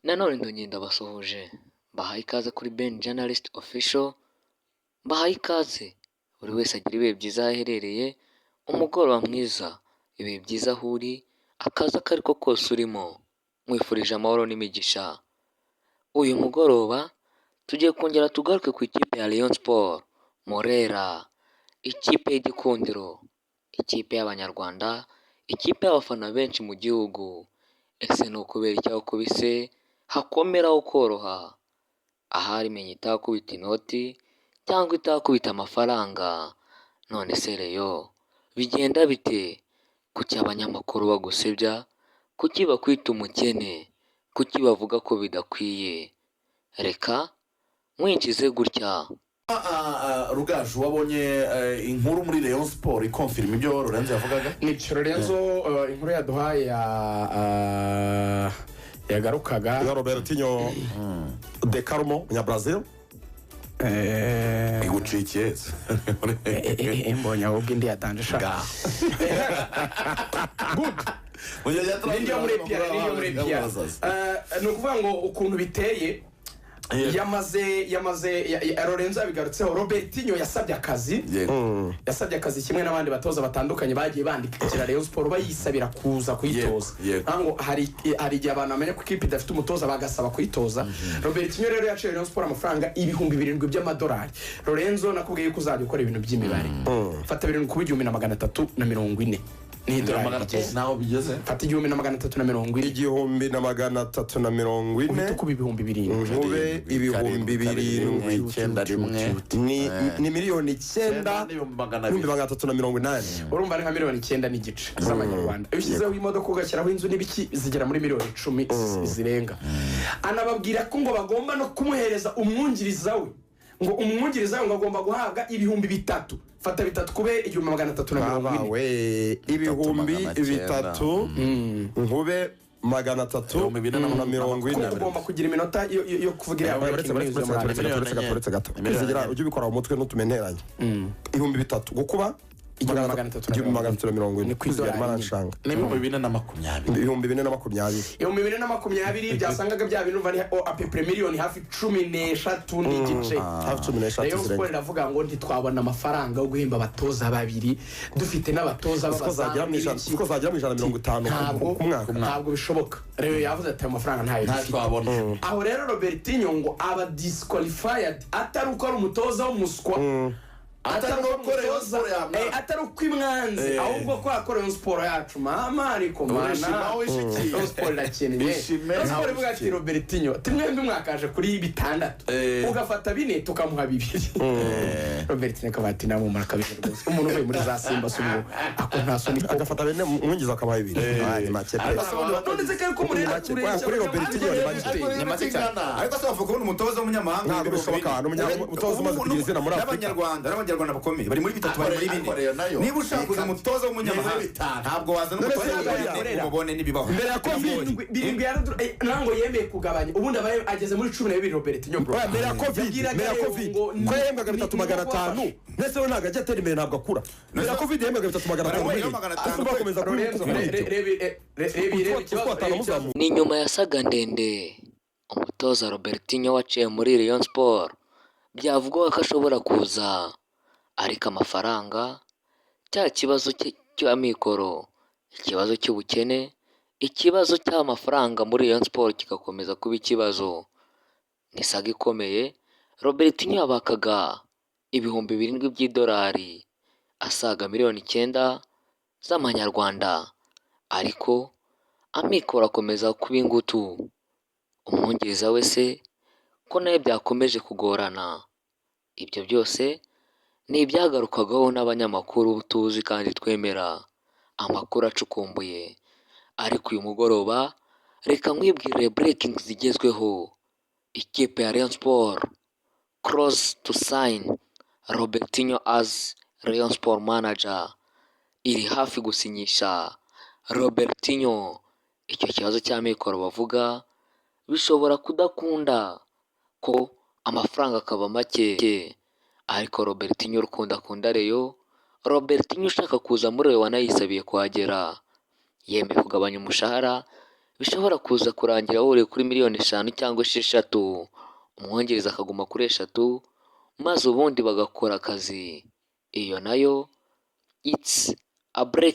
Nanone ndongera ndabasuhuje, mbahaye ikaze kuri Ben Journalist Official, mbahaye ikaze buri wese agira ibihe byiza aho aherereye, umugoroba mwiza, ibihe byiza aho uri, akazi ako ari ko kose urimo, mwifurije amahoro n'imigisha. Uyu mugoroba tugiye kongera tugaruke ku ikipe ya Rayon Sport Murera, ikipe y'igikundiro, ikipe y'abanyarwanda, ikipe y'abafana benshi mu gihugu. Ese ni ukubera iki aho kubise hakomeraho koroha? Ahari menya itakubita inoti cyangwa itakubita amafaranga. None se Reyo bigenda bite? Kuki abanyamakuru bagusebya? Kuki bakwita umukene? Kuki bavuga ko bidakwiye? Reka mwinjize gutya. Rugaju wabonye inkuru muri Rayon Sport ikonfirma ibyo Lorenzo yavugaga? Nico Lorenzo inkuru yaduhaye yagarukaga ya Robertinho de Carmo nya Brazil igucikiye mbonye ahubwo indi yatanje shaka good niyo muri Pierre ni ukuvuga ngo ukuntu biteye yamaze Lorenzo abigarutseho. Robertinho yasabye akazi kimwe n'abandi batoza batandukanye bagiye bandikira Rayon Sport bayisabira kuza kuyitoza. Ntango hari igihe abantu bamenya ko ikipe idafite umutoza bagasaba kuyitoza. Robertinho rero yaciye Rayon Sport amafaranga ibihumbi 7 by'amadolari. Lorenzo nakubwiye ko uzajya ukora ibintu by'imibare, fata 7,340 ni dolari naho bigeze, fata 1,340 1,340 ubituku ibihumbi 7 nkube ibihumbi 7 ni miliyoni 9,380. urumva ari nka miliyoni 9 n'igice z'amanyarwanda. Iyo ushyizeho imodoka ugashyiraho inzu n'ibiki zigera muri miliyoni 10 zirenga. Anababwira ko ngo bagomba no kumuhereza umwungiriza we, ngo umwungiriza we ngo agomba guhabwa ibihumbi 3. Fata 3 kube 1,340 we ibihumbi 3 nkube 340. Ugomba kugira iminota yo kuvugira yawe uretse gato zigira ujye ubikora mu mutwe n'utumenteranye. Ibihumbi 3 gukuba 1,340 ni kwizera marashanga ni 2020 2020 byasangaga bya bintu bari apepre miliyoni hafi 13 n'igice. Rayon Sport iravuga ngo ntitwabona amafaranga yo guhemba abatoza babiri dufite n'abatoza bazagira mu 150 ku mwaka. Ntabwo bishoboka. Rero yavuze ati amafaranga ntayo twabona. Aho rero Robertinho ngo aba disqualified atari uko ari umutoza w'umuswa, atari uko imwanzi, ahubwo ko akora Rayon Sport yacu mama ariko mana Rayon Sport irakeneye. Rayon Sport ivuga ati Robertinho timwembi mwakaje kuri 6 ugafata 4 tukamuha 2. Robertinho kabati namo marakabije rwose. Umuntu uvuye muri za Simba sumu ako ntasoni agafata 4 umwingiza akabaha 2. Ni make pe. None zeka ko muri kuri Robertinho ni make cyane. Ariko se bavuga ko umutoza w'umunyamahanga ntabwo bishoboka. Umutoza umaze kugira izina muri Afrika. Abanyarwanda bakomeye bari muri 3 bari muri 4. Niba ushaka kuza umutoza w'umunyamahanga ntabwo wazana umutoza umubone nibibaho. Mbere ya Covid birindwi nango yemeye kugabanya, ubundi abaye ageze muri 12 Robertinho bro. Mbere ya Covid ko yembwaga 3,500 nese we ntago ajya atera imbere ntabwo akura. Mbere ya Covid yembwaga 3,500 bakomeza rebe Ni nyuma ya saga ndende umutoza Robertinho waciye muri Rayon Sport byavugwa ko ashobora kuza, ariko amafaranga, cya kibazo cy'amikoro, ikibazo cy'ubukene, ikibazo cy'amafaranga muri Rayon Sport kigakomeza kuba ikibazo. Ni saga ikomeye. Robertinho yabakaga ibihumbi 7 by'idolari, asaga miliyoni 9 z'amanyarwanda, ariko amikoro akomeza kuba ingutu. Umwungiriza we se ko nawe byakomeje kugorana. Ibyo byose ni ibyagarukagaho n'abanyamakuru tuzi kandi twemera amakuru acukumbuye. Ariko uyu mugoroba reka mwibwirire breaking zigezweho. Ikipe ya Rayon Sport close to sign Robertinho as Rayon Sport manager, iri hafi gusinyisha Robertinho. Icyo kibazo cy'amikoro bavuga bishobora kudakunda ko amafaranga akaba make, ariko Robertinho urukunda akunda Rayon, Robertinho ushaka kuza muri Rayon wanayisabiye kuhagera, yemeye kugabanya umushahara bishobora kuza kurangira wowe kuri miliyoni 5 cyangwa 6, umwongereza akaguma kuri 3 maze ubundi bagakora akazi. Iyo nayo it's a break.